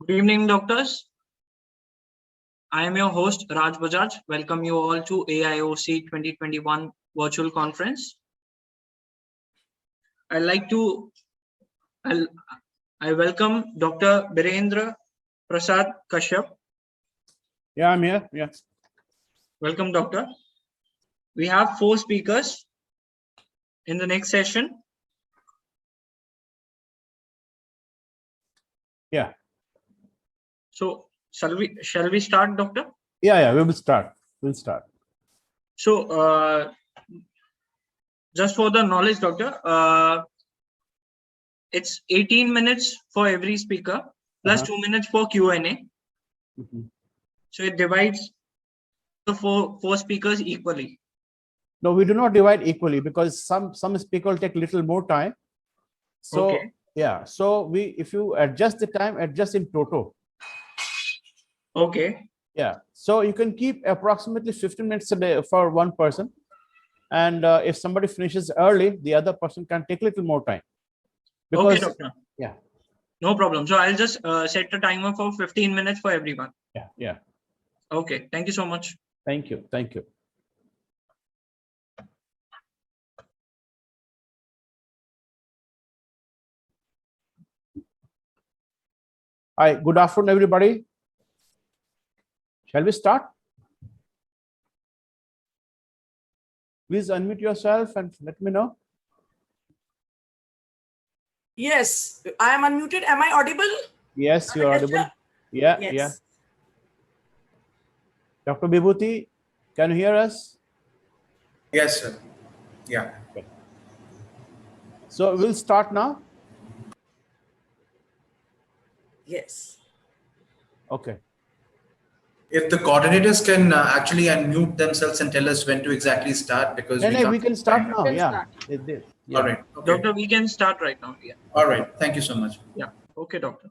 Good evening, doctors. I am your host, Raj Bajaj. Welcome you all to AIOC 2021 virtual conference. I welcome Dr. Birendra Prasad Kashyap. Yeah, I'm here. Yeah. Welcome, doctor. We have 4 speakers in the next session. Yeah. So shall we start, doctor? Yeah, we will start. We'll start. So just for the knowledge, doctor, it's 18 minutes for every speaker plus 2 minutes for Q&A. So it divides the four speakers equally. No, we do not divide equally because some speaker will take little more time. So Okay. yeah, so if you adjust the time, adjust in total. Okay. Yeah, so you can keep approximately 15 minutes a day for one person, and if somebody finishes early, the other person can take a little more time. Because, okay, doctor. Yeah. No problem. So I'll just set the timer for 15 minutes for everyone. Yeah. Okay. Thank you so much. Thank you. Hi, good afternoon, everybody. Shall we start? Please unmute yourself and let me know. Yes, I am unmuted. Am I audible? Yes, you are audible. Yeah, Yes. yeah. Dr. Vibhuti, can you hear us? Yes, sir. Yeah. Okay. So we'll start now. Yes. Okay. If the coordinators can actually unmute themselves and tell us when to exactly start, because We can start now. can Yeah. start. Yeah. All right. Okay. Doctor, we can start right now. Yeah. All right. Thank you so much. Yeah. Okay, doctor.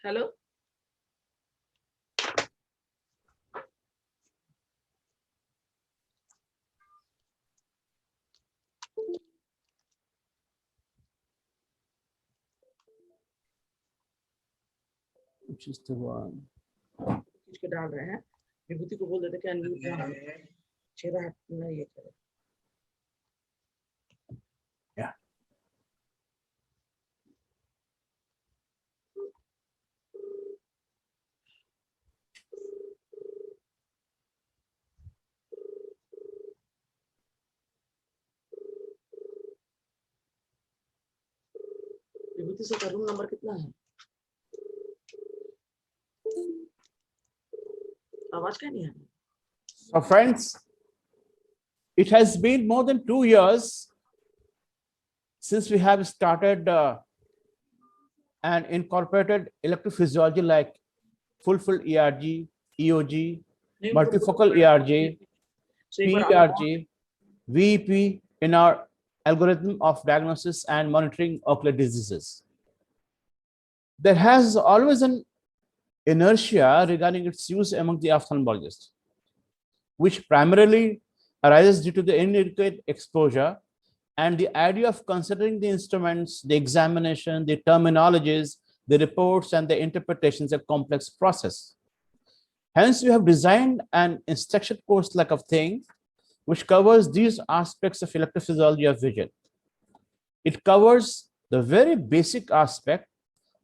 Hello. Which is the one? किसके डाल रहे हैं विभूति को बोल देते कि unmute चेहरा हटना ये करे Yeah. विभूति से रूम नंबर कितना है आवाज क्या नहीं है So friends, it has been more than 2 years since we have started and incorporated electrophysiology like full ERG, EOG, multifocal ERG, PERG, VEP in our algorithm of diagnosis and monitoring ocular diseases. There has always an inertia regarding its use among the ophthalmologists, which primarily arises due to the inadequate exposure and the idea of considering the instruments, the examination, the terminologies, the reports, and the interpretations a complex process. Hence, we have designed an instruction course like of thing, which covers these aspects of electrophysiology of vision. It covers the very basic aspect,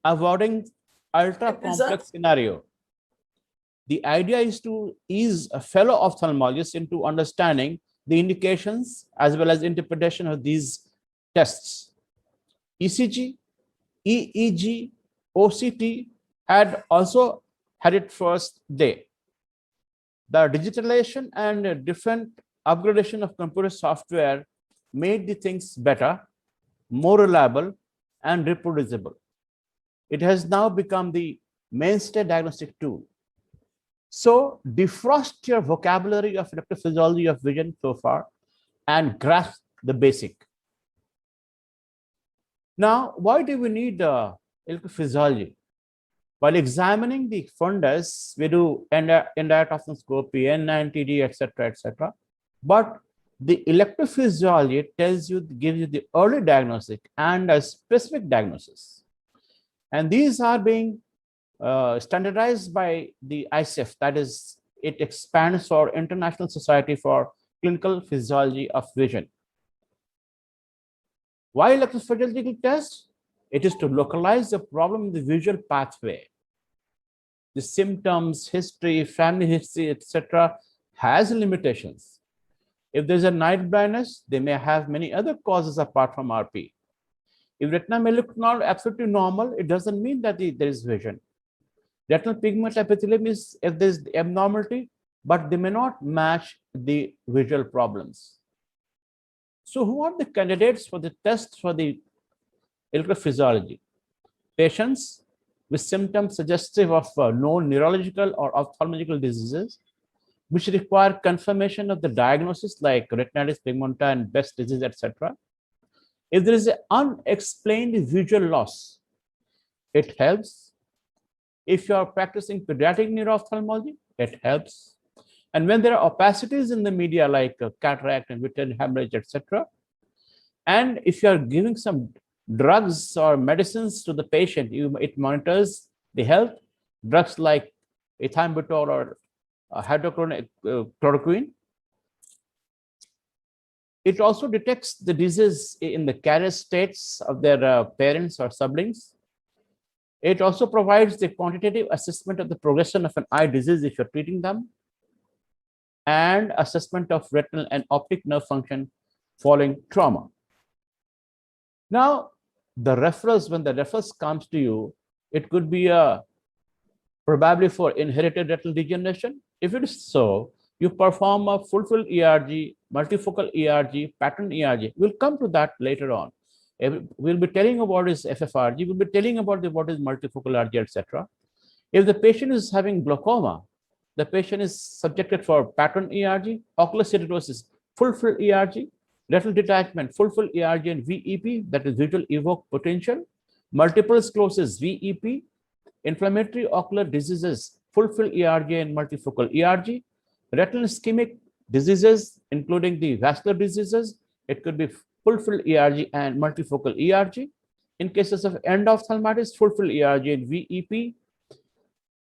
avoiding ultra complex scenario. The idea is to ease a fellow ophthalmologist into understanding the indications as well as interpretation of these tests. ECG, EEG, OCT had also had its first day. The digitalization and different upgradation of computer software made the things better, more reliable, and reproducible. It has now become the mainstay diagnostic tool. So defrost your vocabulary of electrophysiology of vision so far and grasp the basic. Now, why do we need electrophysiology? While examining the fundus, we do indirect ophthalmoscopy, N90D, etc., etc. But the electrophysiology tells you, gives you the early diagnostic and a specific diagnosis. And these are being standardized by the ICF, that is, it expands for International Society for Clinical Physiology of Vision. Why electrophysiological test? It is to localize the problem in the visual pathway. The symptoms, history, family history, etc., has limitations. If there's a night blindness, they may have many other causes apart from RP. If retina may look absolutely normal, it doesn't mean that there is vision. Retinal pigment epithelium is if there's abnormality, but they may not match the visual problems. So who are the candidates for the test for the electrophysiology? Patients with symptoms suggestive of known neurological or ophthalmological diseases, which require confirmation of the diagnosis like retinitis pigmenta and Best's disease, etc. If there is an unexplained visual loss, it helps. If you are practicing pediatric neuro-ophthalmology, it helps. And when there are opacities in the media like cataract and vitreous hemorrhage, etc., and if you are giving some drugs or medicines to the patient, it monitors the health. Drugs like ethambutol or hydrochloroquine. It also detects the disease in the carrier states of their parents or siblings. It also provides the quantitative assessment of the progression of an eye disease if you're treating them, and assessment of retinal and optic nerve function following trauma. Now, the referrals, when the referrals comes to you, it could be probably for inherited retinal degeneration. If it is so, you perform a full-field ERG, multifocal ERG, pattern ERG. We'll come to that later on. We'll be telling about what is FFRG. We'll be telling about what is multifocal ERG, etc. If the patient is having glaucoma, the patient is subjected for pattern ERG, ocular keratosis, full-field ERG, retinal detachment, full-field ERG and VEP, that is visual evoked potential, multiple sclerosis, VEP, inflammatory ocular diseases, full-field ERG and multifocal ERG, retinal ischemic diseases, including the vascular diseases, it could be full-field ERG and multifocal ERG. In cases of endophthalmitis, full-field ERG and VEP.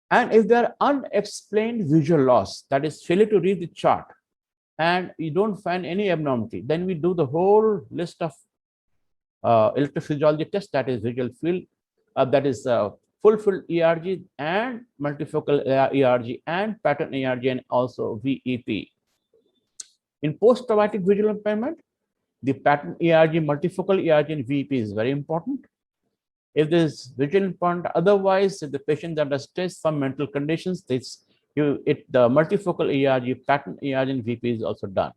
And if there are unexplained visual loss, that is failure to read the chart, and you don't find any abnormality, then we do the whole list of electrophysiology tests, that is visual field, that is full-field ERG and multifocal ERG and pattern ERG and also VEP. In post-traumatic visual impairment, the pattern ERG, multifocal ERG and VEP is very important. If there is visual impairment, otherwise, if the patient is under stress, some mental conditions, the multifocal ERG, pattern ERG and VEP is also done.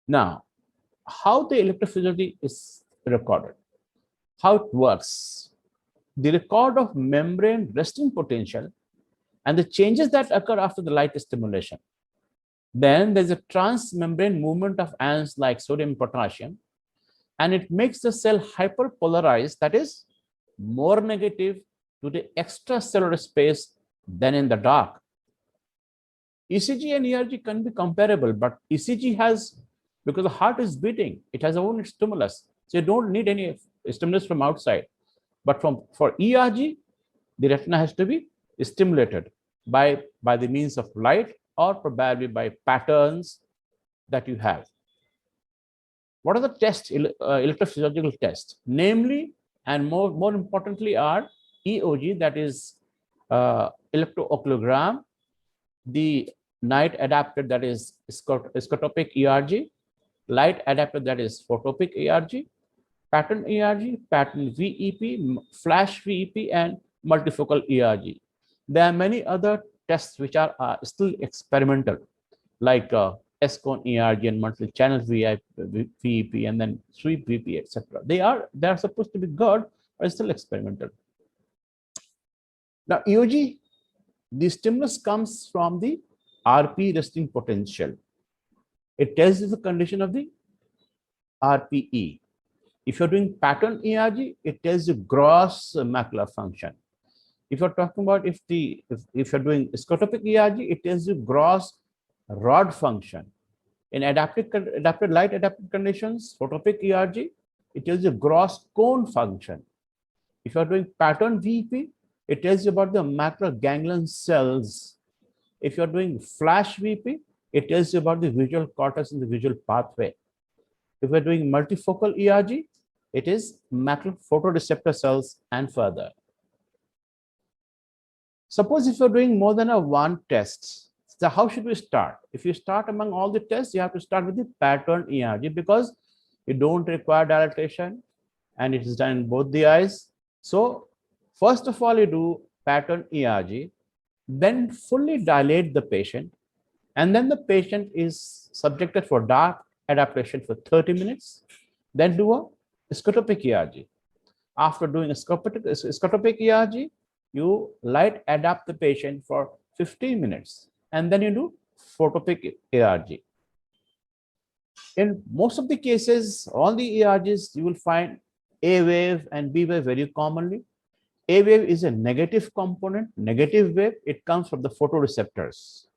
Now, how the electrophysiology is recorded, how it works. The record of membrane resting potential and the changes that occur after the light stimulation. Then there's a transmembrane movement of ions like sodium and potassium, and it makes the cell hyperpolarized, that is more negative to the extracellular space than in the dark. ECG and ERG can be comparable, but ECG has, because the heart is beating, it has own stimulus. So you don't need any stimulus from outside. But for ERG, the retina has to be stimulated by the means of light or probably by patterns that you have. What are the tests, electrophysiological tests? Namely, and more importantly, are EOG, that is electrooculogram, the night adapted, that is scotopic ERG, light adapted, that is photopic ERG, pattern ERG, pattern VEP, flash VEP, and multifocal ERG. There are many other tests which are still experimental, like S-cone ERG and multi-channel VEP, and then sweep VEP, etc. They are supposed to be good, but still experimental. Now, EOG, the stimulus comes from the RP resting potential. It tells you the condition of the RPE. If you're doing pattern ERG, it tells you gross macular function. If you're talking about if you're doing scotopic ERG, it tells you gross rod function. In adapted light adapted conditions, photopic ERG, it tells you gross cone function. If you are doing pattern VP, it tells you about the macular ganglion cells. If you are doing flash VP, it tells you about the visual cortex and the visual pathway. If we're doing multifocal ERG, it is macular photoreceptor cells and further. Suppose if you're doing more than one test, so how should we start? If you start among all the tests, you have to start with the pattern ERG because you don't require dilatation and it is done in both the eyes. So first of all, you do pattern ERG, then fully dilate the patient, and then the patient is subjected for dark adaptation for 30 minutes, then do a scotopic ERG. After doing a scotopic ERG, you light adapt the patient for 15 minutes, and then you do photopic ERG. In most of the cases, all the ERGs, you will find A wave and B wave very commonly. A wave is a negative component, negative wave, it comes from the photoreceptors.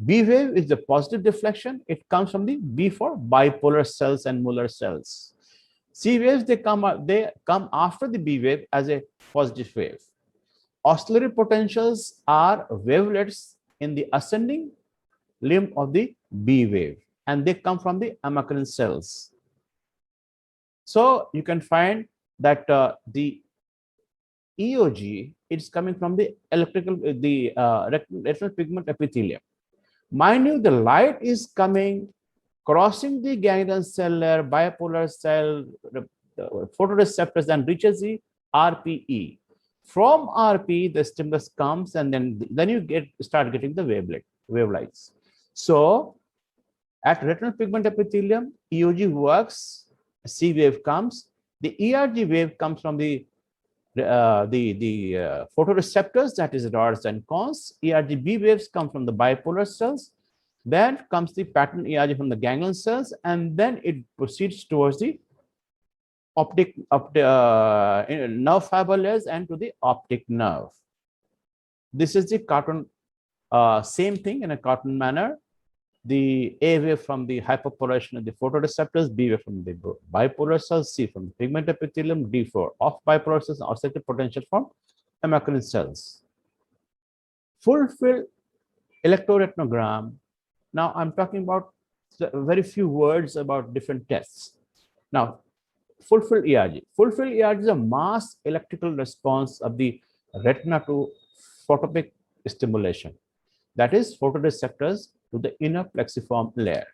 B wave is the positive deflection, it comes from the B for bipolar cells and Muller cells. C waves, they come after the B wave as a positive wave. Oscillatory potentials are wavelets in the ascending limb of the B wave, and they come from the amacrine cells. So you can find that the EOG is coming from the retinal pigment epithelium. Mind you, the light is coming, crossing the ganglion cell layer, bipolar cell, photoreceptors, and reaches the RPE. From RPE, the stimulus comes, and then you start getting the wavelights. So at retinal pigment epithelium, EOG works, C wave comes. The ERG wave comes from the photoreceptors, that is rods and cones. ERG-B waves come from the bipolar cells. Then comes the pattern ERG from the ganglion cells, and then it proceeds towards the nerve fiber layers and to the optic nerve. This is the cartoon, same thing in a cartoon manner. The A wave from the hyperpolarization of the photoreceptors, B wave from the bipolar cells, C from the pigment epithelium, D for off bipolar cells, oscillative potential from amacrine cells. Full field electroretinogram. Now I'm talking about very few words about different tests. Now, full field ERG. Full field ERG is a mass electrical response of the retina to photopic stimulation. That is photoreceptors to the inner plexiform layer.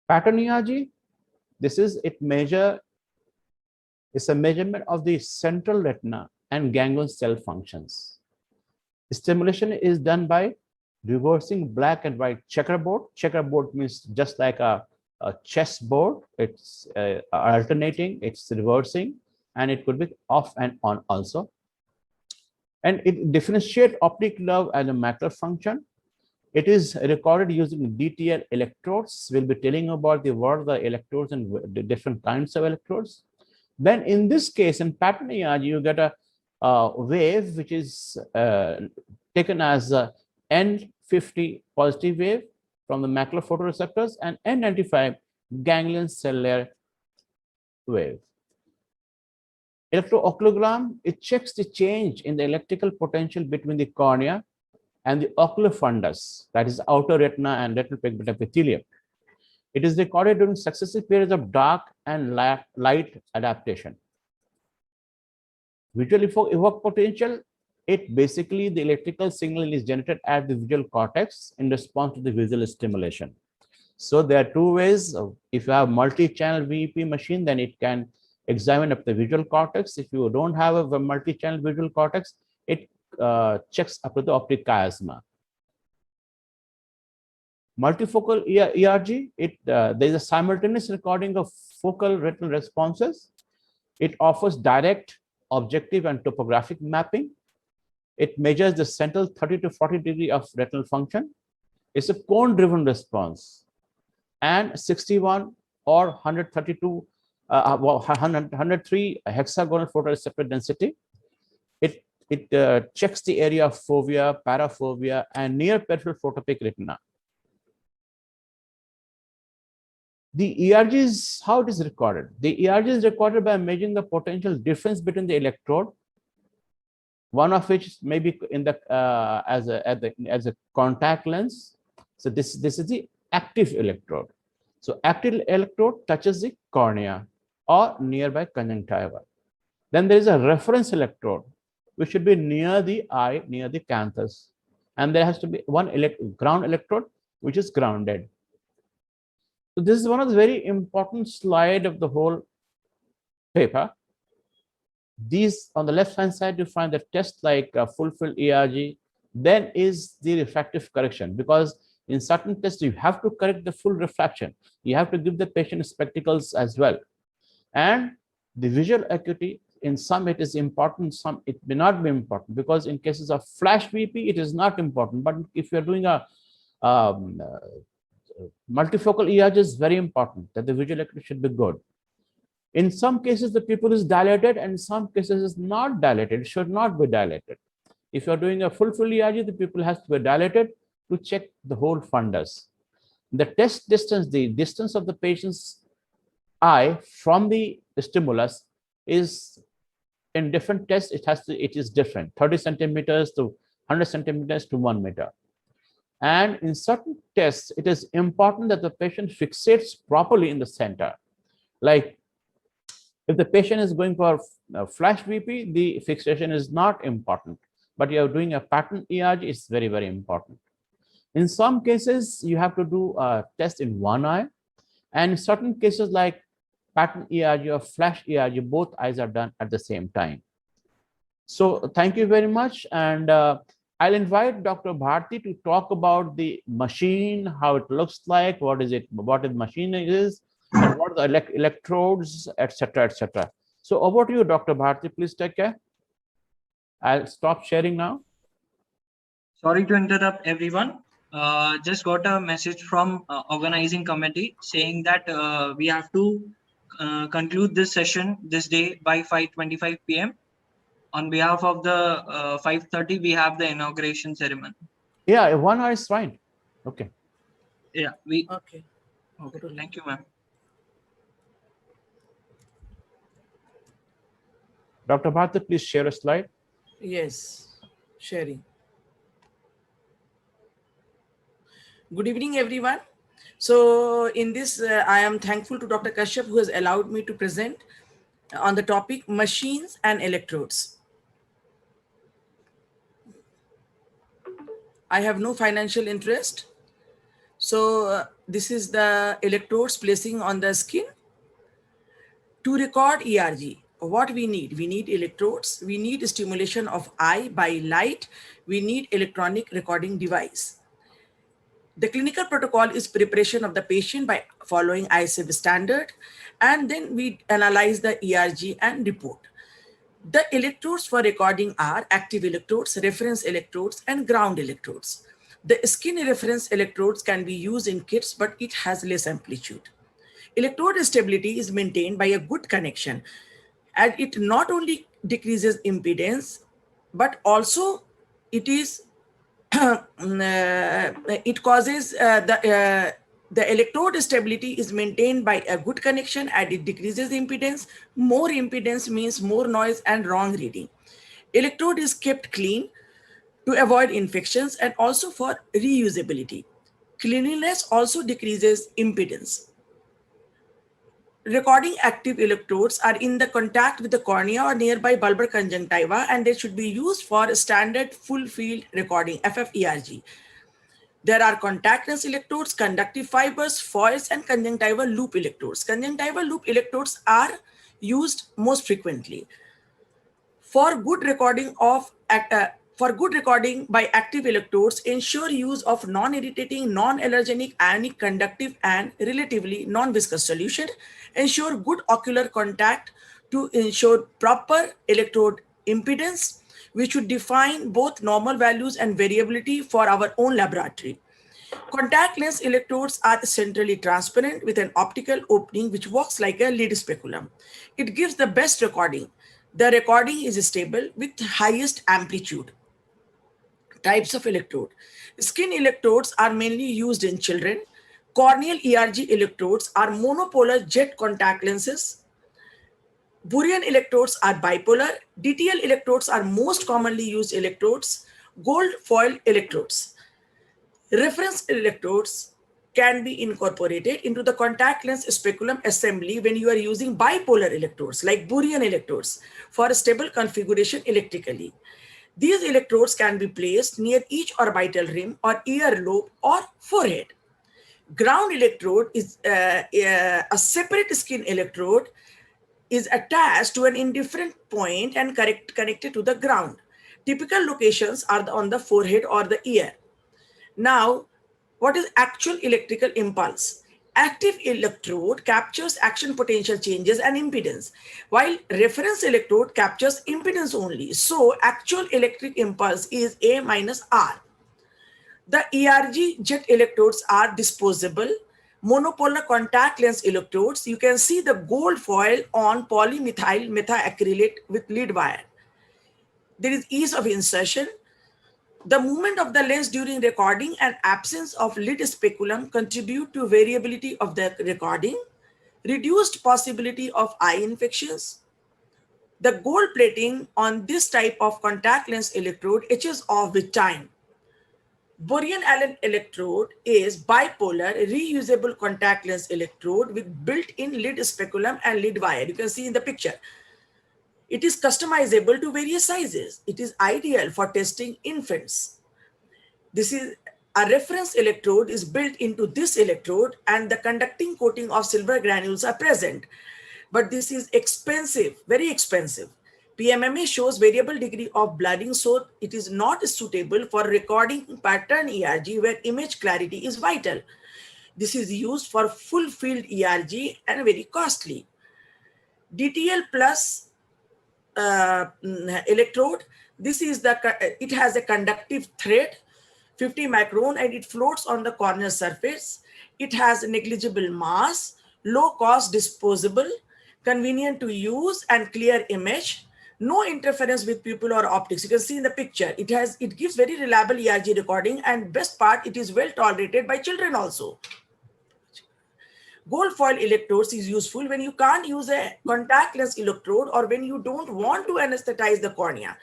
Pattern ERG, this is it's a measurement of the central retina and ganglion cell functions. Stimulation is done by reversing black and white checkerboard. Checkerboard means just like a chessboard. It's alternating, it's reversing, and it could be off and on also. And it differentiates optic nerve as a macular function. It is recorded using DTL electrodes. We'll be telling you about what are the electrodes and the different kinds of electrodes. Then in this case, in pattern ERG, you get a wave which is taken as a N50 positive wave from the macular photoreceptors and N95 ganglion cell layer wave. Electrooculogram, it checks the change in the electrical potential between the cornea and the ocular fundus, that is outer retina and retinal pigment epithelium. It is recorded during successive periods of dark and light adaptation. Visual evoked potential, it basically the electrical signal is generated at the visual cortex in response to the visual stimulation. So there are two ways. If you have multi-channel VEP machine, then it can examine up the visual cortex. If you don't have a multi-channel visual cortex, it checks up to the optic chiasma. Multifocal ERG, there is a simultaneous recording of focal retinal responses. It offers direct, objective, and topographic mapping. It measures the central 30 to 40 degree of retinal function. It's a cone-driven response, and 61 or 132, 103 hexagonal photoreceptor density. It checks the area of fovea, parafovea, and near peripheral photopic retina. The ERG is how it is recorded. The ERG is recorded by measuring the potential difference between the electrode, one of which may be in the as a contact lens. So this is the active electrode. So active electrode touches the cornea or nearby conjunctiva. Then there is a reference electrode, which should be near the eye, near the canthus. And there has to be one ground electrode, which is grounded. So this is one of the very important slide of the whole paper. These on the left hand side, you find the test like full field ERG. Then is the refractive correction, because in certain tests you have to correct the full refraction. You have to give the patient spectacles as well. And the visual acuity, in some it is important, some it may not be important, because in cases of flash VP it is not important. But if you're doing a multifocal ERG, is very important that the visual acuity should be good. In some cases, the pupil is dilated, and in some cases is not dilated. It should not be dilated. If you're doing a full ERG, the pupil has to be dilated to check the whole fundus. The test distance, the distance of the patient's eye from the stimulus is in different tests. It is different, 30 centimeters to 100 centimeters to 1 meter. And in certain tests, it is important that the patient fixates properly in the center. Like if the patient is going for a flash VP, the fixation is not important. But you are doing a pattern ERG, it's very, very important. In some cases, you have to do a test in one eye. And in certain cases like pattern ERG or flash ERG, both eyes are done at the same time. So thank you very much. And I'll invite Dr. Bharti to talk about the machine, how it looks like, what the machine is, and what are the electrodes, etc., etc. So over to you, Dr. Bharti. Please take care. I'll stop sharing now. Sorry to interrupt everyone. Just got a message from organizing committee saying that we have to conclude this session this day by 5:25 p.m. On behalf of the 5:30, we have the inauguration ceremony. Yeah, 1 hour is fine. Okay. Yeah, Okay. Thank you, ma'am. Dr. Bharti, please share a slide. Yes, sharing. Good evening, everyone. So in this, I am thankful to Dr. Kashyap, who has allowed me to present on the topic machines and electrodes. I have no financial interest. So this is the electrodes placing on the skin to record ERG. What we need electrodes, we need stimulation of eye by light, we need electronic recording device. The clinical protocol is preparation of the patient by following ISF standard, and then we analyze the ERG and report. The electrodes for recording are active electrodes, reference electrodes, and ground electrodes. The skin reference electrodes can be used in kits, but it has less amplitude. Electrode stability is maintained by a good connection, and it not only decreases impedance, but also it is it causes the electrode stability is maintained by a good connection, and it decreases impedance. More impedance means more noise and wrong reading. Electrode is kept clean to avoid infections and also for reusability. Cleanliness also decreases impedance. Recording active electrodes are in the contact with the cornea or nearby bulbar conjunctiva, and they should be used for standard full field recording, FFERG. There are contact lens electrodes, conductive fibers, foils, and conjunctival loop electrodes. Conjunctival loop electrodes are used most frequently. For good recording by active electrodes, ensure use of non-irritating, non-allergenic, ionic, conductive, and relatively non-viscous solution. Ensure good ocular contact to ensure proper electrode impedance. We should define both normal values and variability for our own laboratory. Contact lens electrodes are centrally transparent with an optical opening which works like a lid speculum. It gives the best recording. The recording is stable with highest amplitude. Types of electrode. Skin electrodes are mainly used in children. Corneal ERG electrodes are monopolar jet contact lenses. Burian electrodes are bipolar. DTL electrodes are most commonly used electrodes. Gold foil electrodes. Reference electrodes can be incorporated into the contact lens speculum assembly when you are using bipolar electrodes like Burian electrodes for a stable configuration electrically. These electrodes can be placed near each orbital rim or earlobe or forehead. Ground electrode is a separate skin electrode is attached to an indifferent point and connected to the ground. Typical locations are on the forehead or the ear. Now, what is actual electrical impulse? Active electrode captures action potential changes and impedance, while reference electrode captures impedance only. So, actual electric impulse is A minus R. The ERG jet electrodes are disposable, monopolar contact lens electrodes. You can see the gold foil on polymethyl methacrylate with lead wire. There is ease of insertion. The movement of the lens during recording and absence of lid speculum contribute to variability of the recording, reduced possibility of eye infections. The gold plating on this type of contact lens electrode etches off with time. Burian Allen electrode is bipolar, reusable contact lens electrode with built-in lid speculum and lid wire. You can see in the picture. It is customizable to various sizes. It is ideal for testing infants. This is a reference electrode is built into this electrode and the conducting coating of silver granules are present. But this is expensive, very expensive. PMMA shows variable degree of blurring, so it is not suitable for recording pattern ERG where image clarity is vital. This is used for full field ERG and very costly. DTL plus electrode, this is it has a conductive thread, 50 micron, and it floats on the corner surface. It has negligible mass, low cost, disposable, convenient to use and clear image. No interference with pupil or optics. You can see in the picture, it gives very reliable ERG recording, and best part, it is well tolerated by children also. Gold foil electrodes is useful when you can't use a contact lens electrode or when you don't want to anesthetize the cornea.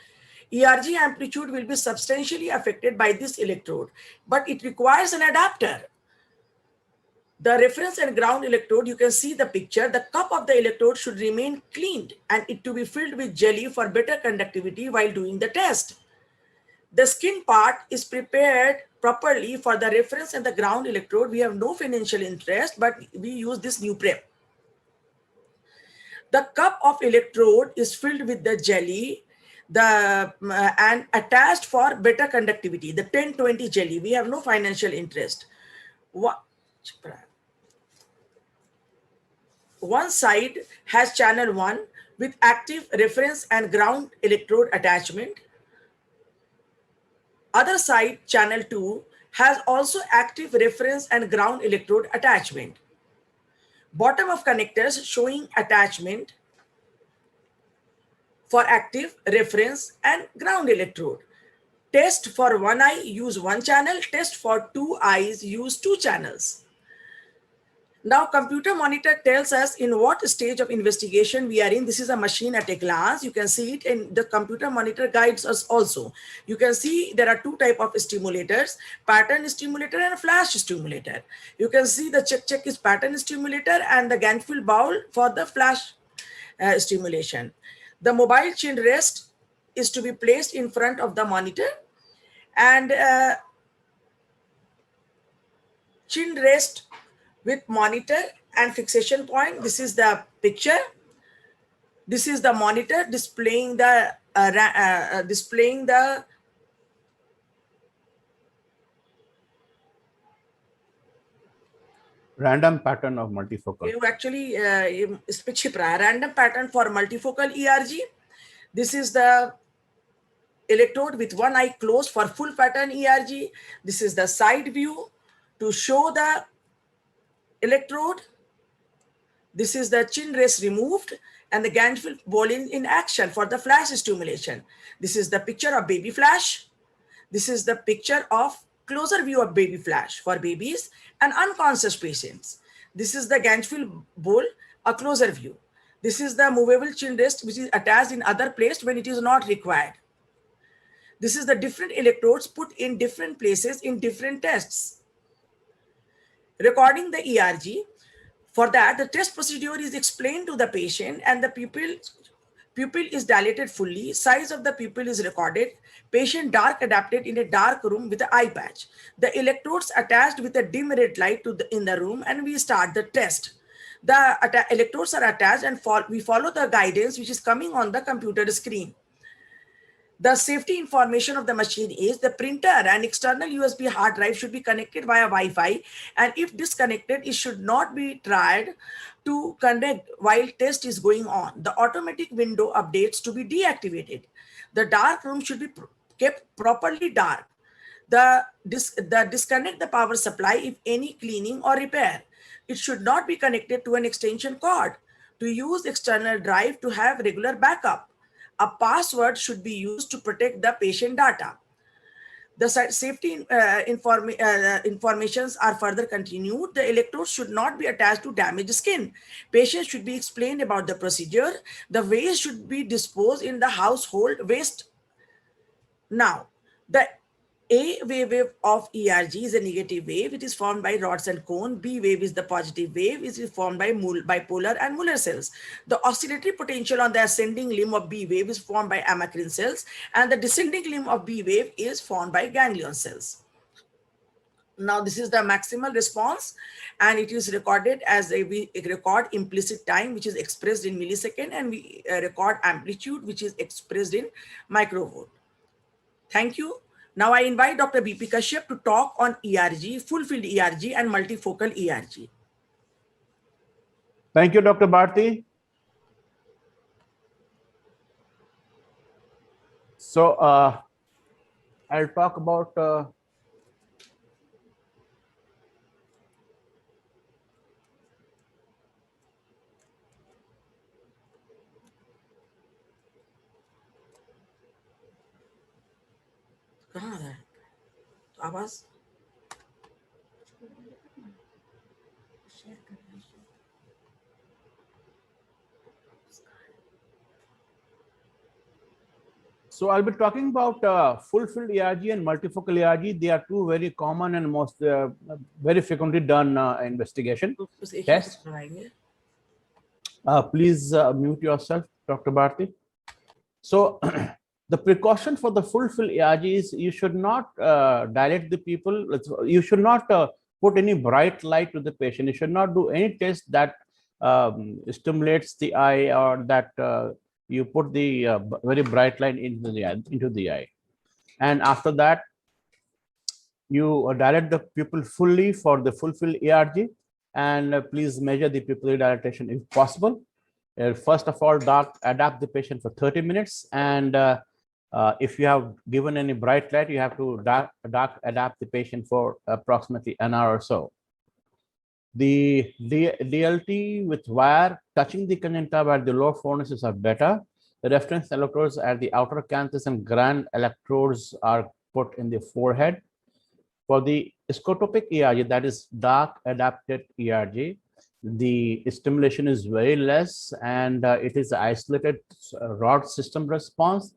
ERG amplitude will be substantially affected by this electrode, but it requires an adapter. The reference and ground electrode, you can see the picture. The cup of the electrode should remain cleaned and it to be filled with jelly for better conductivity while doing the test. The skin part is prepared properly for the reference and the ground electrode. We have no financial interest, but we use this new prep. The cup of electrode is filled with the jelly and attached for better conductivity. The 1020 jelly, we have no financial interest. One side has channel 1 with active reference and ground electrode attachment. Other side, channel 2, has also active reference and ground electrode attachment. Bottom of connectors showing attachment for active reference and ground electrode. Test for one eye, use one channel. Test for two eyes, use two channels. Now, computer monitor tells us in what stage of investigation we are in. This is a machine at a glance. You can see it, and the computer monitor guides us also. You can see there are two types of stimulators, pattern stimulator and flash stimulator. You can see the check is pattern stimulator and the Ganfield bowl for the flash stimulation. The mobile chin rest is to be placed in front of the monitor, and chin rest with monitor and fixation point. This is the picture. This is the monitor displaying the random pattern of multifocal. Actually, random pattern for multifocal ERG. This is the electrode with one eye closed for full pattern ERG. This is the side view to show the electrode. This is the chin rest removed and the Ganfield ball in action for the flash stimulation. This is the picture of baby flash. This is the picture of closer view of baby flash for babies and unconscious patients. This is the Ganchfield bowl, a closer view. This is the movable chin rest, which is attached in other place when it is not required. This is the different electrodes put in different places in different tests. Recording the ERG. For that, the test procedure is explained to the patient and the pupil is dilated fully. Size of the pupil is recorded. Patient dark adapted in a dark room with an eye patch. The electrodes attached with a dim red light in the room, and we start the test. The electrodes are attached and we follow the guidance which is coming on the computer screen. The safety information of the machine is the printer and external USB hard drive should be connected via Wi-Fi, and if disconnected, it should not be tried to connect while test is going on. The automatic window updates to be deactivated. The dark room should be kept properly dark. Disconnect the power supply if any cleaning or repair. It should not be connected to an extension cord. To use external drive to have regular backup. A password should be used to protect the patient data. The safety informations are further continued. The electrodes should not be attached to damaged skin. Patients should be explained about the procedure. The waste should be disposed in the household waste. Now, the A wave of ERG is a negative wave. It is formed by rods and cone. B wave is the positive wave. It is formed by bipolar and Muller cells. The oscillatory potential on the ascending limb of B wave is formed by amacrine cells, and the descending limb of B wave is formed by ganglion cells. Now, this is the maximal response, and it is recorded as we record implicit time, which is expressed in millisecond, and we record amplitude, which is expressed in microvolt. Thank you. Now I invite Dr. BP Kashyap to talk on ERG, full field ERG and multifocal ERG. Thank you, Dr. Bharti. So I'll talk about आवाज So I'll be talking about full-field ERG and multifocal ERG. They are two very common and most very frequently done investigation tests. Please mute yourself, Dr. Bharti. So the precaution for the full-field ERG is you should not dilate the people. You should not put any bright light to the patient. You should not do any test that stimulates the eye or that you put the very bright light into the eye. And after that, you dilate the pupil fully for the full-field ERG, and please measure the pupillary dilatation if possible. First of all, adapt the patient for 30 minutes, and if you have given any bright light, you have to adapt the patient for approximately an hour or so. The DLT with wire touching the conjunctiva where the lower fornices are better. The reference electrodes at the outer canthus and grand electrodes are put in the forehead. For the scotopic ERG, that is dark adapted ERG, the stimulation is very less, and it is isolated rod system response.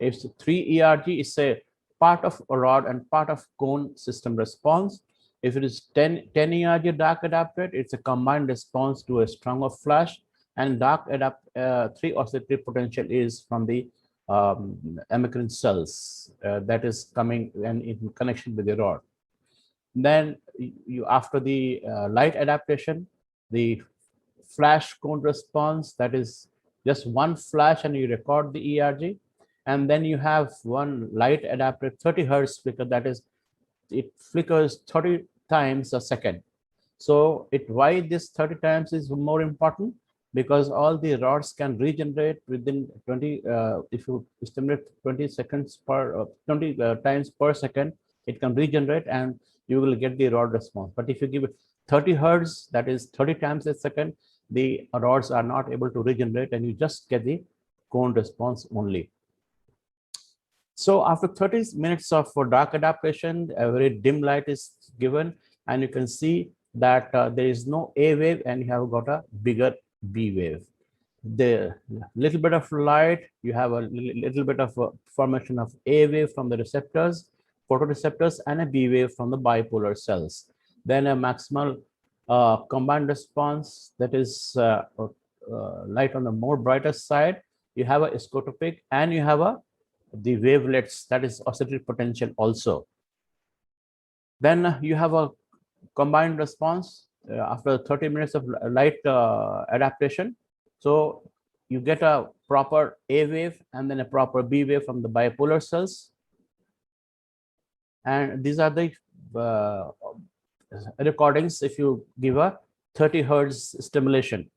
If 3 ERG is a part of a rod and part of cone system response. If it is 10 ERG dark adapted, it's a combined response to a stronger flash, and dark 3 oscillatory potential is from the amacrine cells that is coming and in connection with the rod. Then you after the light adaptation, the flash cone response, that is just one flash and you record the ERG, and then you have one light adapted 30 hertz flicker, that is it flickers 30 times a second. So why this 30 times is more important? Because all the rods can regenerate within 20 if you stimulate 20 seconds per 20 times per second, it can regenerate and you will get the rod response. But if you give it 30 hertz, that is 30 times a second, the rods are not able to regenerate and you just get the cone response only. So after 30 minutes of dark adaptation, a very dim light is given, and you can see that there is no A wave and you have got a bigger B wave. The little bit of light, you have a little bit of formation of A wave from the receptors, photoreceptors, and a B wave from the bipolar cells. Then a maximal combined response, that is light on the more brighter side. You have a scotopic, and you have the wavelets, that is oscillatory potential also. Then you have a combined response after 30 minutes of light adaptation. So you get a proper A wave and then a proper B wave from the bipolar cells. And these are the recordings if you give a 30 hertz stimulation.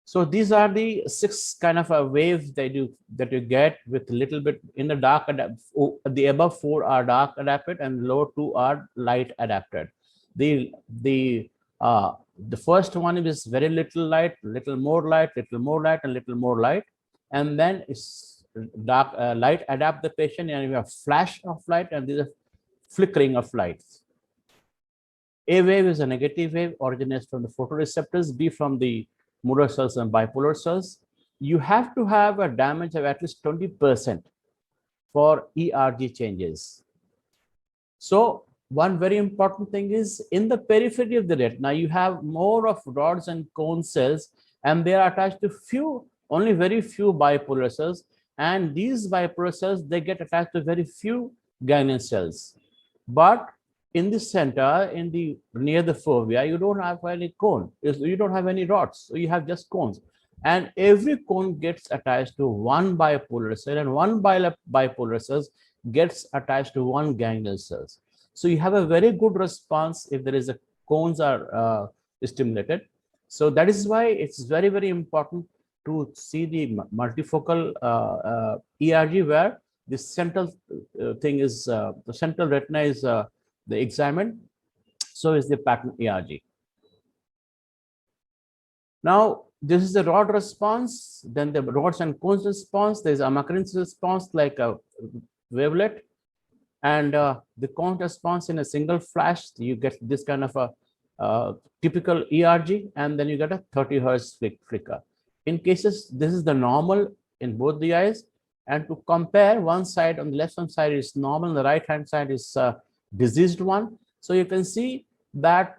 So these are the 6 kind of a waves that you get with a little bit in the dark. The above 4 are dark adapted and lower 2 are light adapted. The first one is very little light, little more light, little more light, and little more light, and then it's dark light adapt the patient, and you have flash of light, and there's a flickering of lights. A wave is a negative wave, originates from the photoreceptors, B from the motor cells and bipolar cells. You have to have a damage of at least 20% for ERG changes. So one very important thing is in the periphery of the retina, you have more of rods and cone cells, and they are attached to only very few bipolar cells. And these bipolar cells, they get attached to very few ganglion cells. But in the center, near the fovea, you don't have any cone. You don't have any rods. So you have just cones. And every cone gets attached to one bipolar cell, and one bipolar cell gets attached to one ganglion cells. So you have a very good response if there is cones are stimulated. So that is why it's very, very important to see the multifocal ERG, where the central thing is the central retina is the examined. So is the pattern ERG. Now this is the rod response, then the rods and cones response. There's a Macquarie's response like a wavelet, and the cone response in a single flash. You get this kind of a typical ERG, and then you get a 30 hertz flicker. In cases, this is the normal in both the eyes, and to compare, one side on the left hand side is normal, the right hand side is diseased one. So you can see that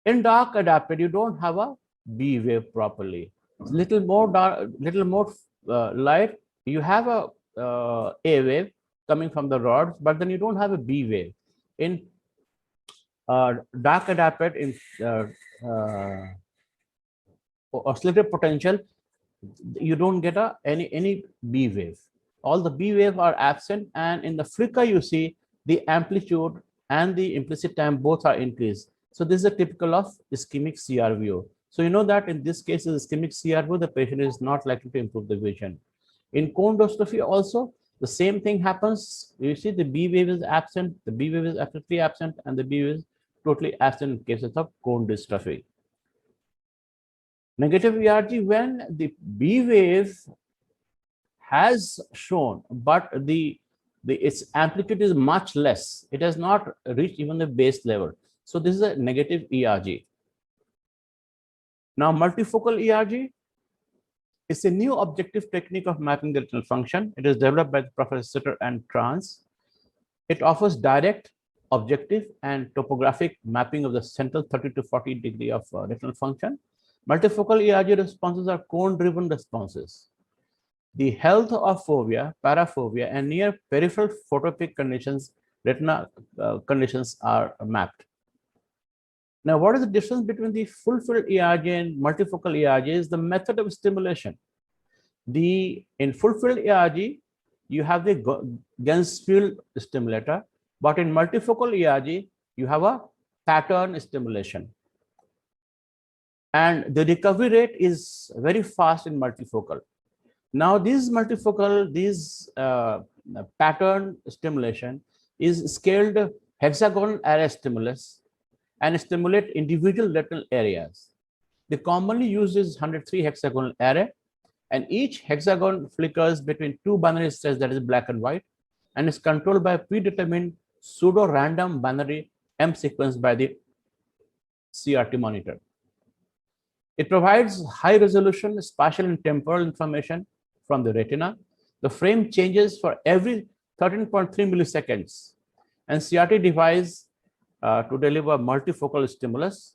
in dark adapted, you don't have a B wave properly. It's little more dark, little more light. You have a A wave coming from the rods, but then you don't have a B wave. In dark adapted, in oscillator potential, you don't get any B wave. All the B wave are absent, and in the flicker you see the amplitude and the implicit time both are increased. So this is a typical of ischemic CRVO. So you know that in this case, is ischemic CRVO, the patient is not likely to improve the vision. In cone dystrophy also, the same thing happens. You see the B wave is absent, the B wave is absolutely absent, and the B wave is totally absent in cases of cone dystrophy. Negative ERG, when the B wave has shown, but its amplitude is much less. It has not reached even the base level. So this is a negative ERG. Now multifocal ERG is a new objective technique of mapping the retinal function. It is developed by Professor Sitter and Trans. It offers direct, objective, and topographic mapping of the central 30 to 40 degree of retinal function. Multifocal ERG responses are cone-driven responses. The health of fovea, parafovea, and near peripheral photopic conditions, retina conditions are mapped. Now, what is the difference between the full-field ERG and multifocal ERG is the method of stimulation. In full-field ERG, you have the Gensfield stimulator, but in multifocal ERG, you have a pattern stimulation. And the recovery rate is very fast in multifocal. Now, this pattern stimulation is scaled hexagonal array stimulus and stimulate individual retinal areas. The commonly used is 103 hexagonal array, And each hexagon flickers between two binary states, that is black and white, and is controlled by a predetermined pseudo-random binary M sequence by the CRT monitor. It provides high resolution spatial and temporal information from the retina. The frame changes for every 13.3 milliseconds, and CRT device to deliver multifocal stimulus.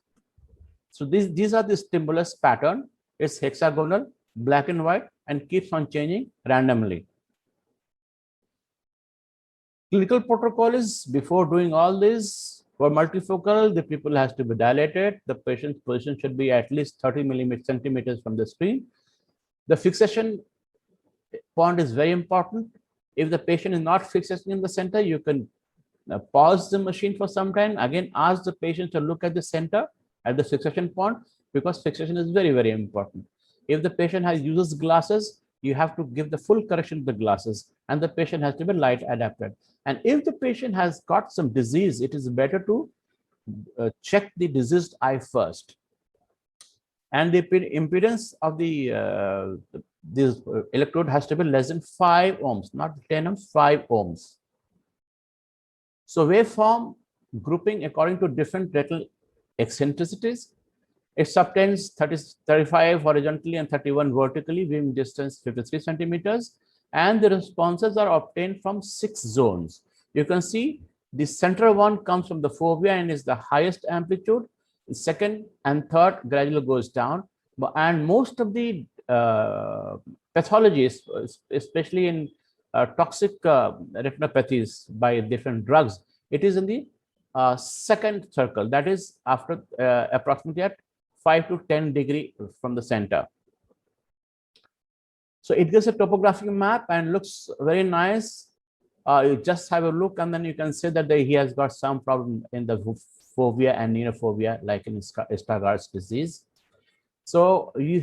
So these are the stimulus pattern. It's hexagonal, black and white, and keeps on changing randomly. Clinical protocol is, before doing all this, for multifocal, the pupil has to be dilated. The patient's position should be at least 30 centimeters from the screen. The fixation point is very important. If the patient is not fixating in the center, you can pause the machine for some time. Again, ask the patient to look at the center, at the fixation point, because fixation is very, very important. If the patient uses glasses, you have to give the full correction to the glasses, and the patient has to be light adapted. And if the patient has got some disease, it is better to check the diseased eye first. And the impedance of this electrode has to be less than 5 ohms, not 10 ohms, 5 ohms. So waveform grouping according to different retinal eccentricities. It subtends 35 horizontally and 31 vertically, viewing distance 53 centimeters. And the responses are obtained from 6 zones. You can see the central one comes from the fovea and is the highest amplitude. The second and third gradually goes down. And most of the pathologies, especially in toxic retinopathies by different drugs, it is in the second circle, that is after approximately at 5 to 10 degrees from the center. So it gives a topographic map and looks very nice. You just have a look, and then you can say that he has got some problem in the fovea and neurofovea, like in Stargardt's disease. So you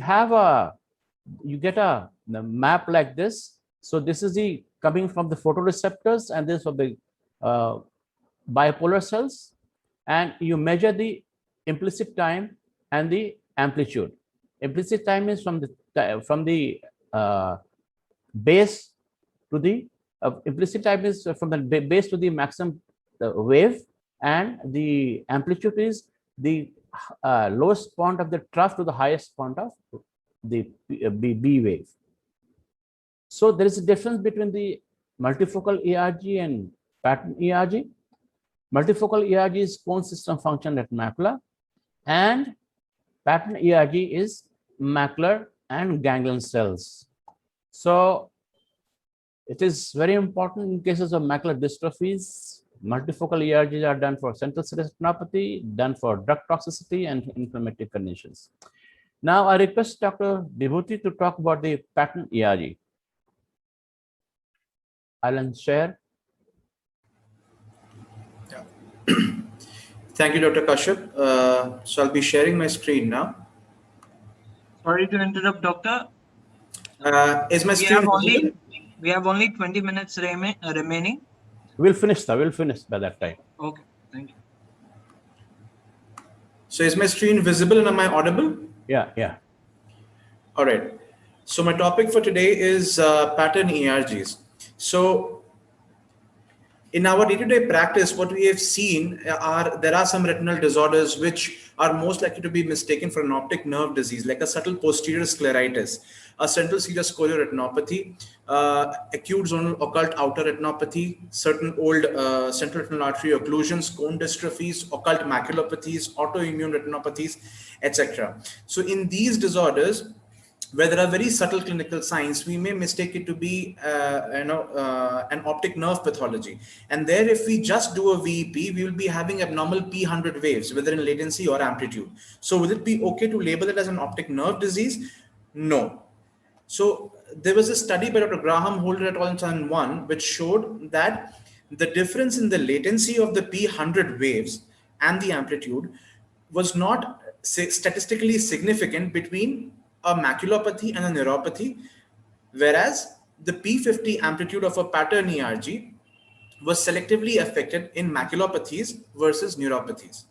get a map like this. So this is the coming from the photoreceptors, and this from the bipolar cells, and you measure the implicit time and the amplitude. Implicit time is from the base to the implicit time is from the base to the maximum wave, and the amplitude is the lowest point of the trough to the highest point of the B wave. So there is a difference between the multifocal ERG and pattern ERG. Multifocal ERG is cone system function at macula, and pattern ERG is macular and ganglion cells. So it is very important in cases of macular dystrophies. Multifocal ERGs are done for central serous retinopathy, done for drug toxicity and inflammatory conditions. Now I request Dr. Vibhuti to talk about the pattern ERG. I'll share. Yeah. Thank you, Dr. Kashyap. So I'll be sharing my screen now. Sorry to interrupt, doctor. Is my screen visible? We have only 20 minutes remaining. We'll finish by that time. Okay, thank you. So is my screen visible and am I audible? Yeah. All right. So my topic for today is pattern ERGs. So in our day-to-day practice, what we have seen there are some retinal disorders which are most likely to be mistaken for an optic nerve disease, like a subtle posterior scleritis, a central serous chorioretinopathy, acute zonal occult outer retinopathy, certain old central retinal artery occlusions, cone dystrophies, occult maculopathies, autoimmune retinopathies, etc. So in these disorders, where there are very subtle clinical signs, we may mistake it to be an optic nerve pathology. And there, if we just do a VEP, we will be having abnormal P100 waves, whether in latency or amplitude. So will it be okay to label it as an optic nerve disease? No. So there was a study by Dr. Graham Holder et al. in 2001, which showed that the difference in the latency of the P100 waves and the amplitude was not statistically significant between a maculopathy and a neuropathy, whereas the P50 amplitude of a pattern ERG was selectively affected in maculopathies versus neuropathies.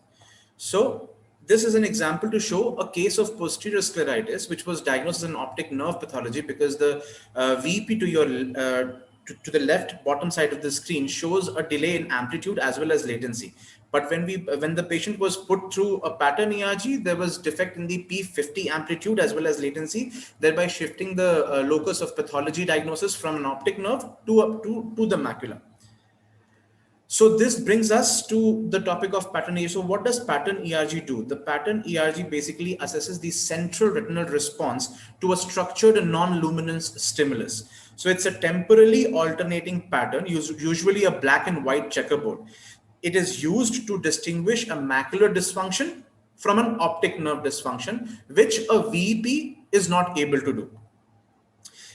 So This is an example to show a case of posterior scleritis, which was diagnosed as an optic nerve pathology because the VP to your to the left bottom side of the screen shows a delay in amplitude as well as latency. But when the patient was put through a pattern ERG, there was defect in the P50 amplitude as well as latency, thereby shifting the locus of pathology diagnosis from an optic nerve to the macula. So this brings us to the topic of pattern ERG. So what does pattern ERG do? The pattern ERG basically assesses the central retinal response to a structured and non-luminance stimulus. So it's a temporally alternating pattern, usually a black and white checkerboard. It is used to distinguish a macular dysfunction from an optic nerve dysfunction, which a VEP is not able to do.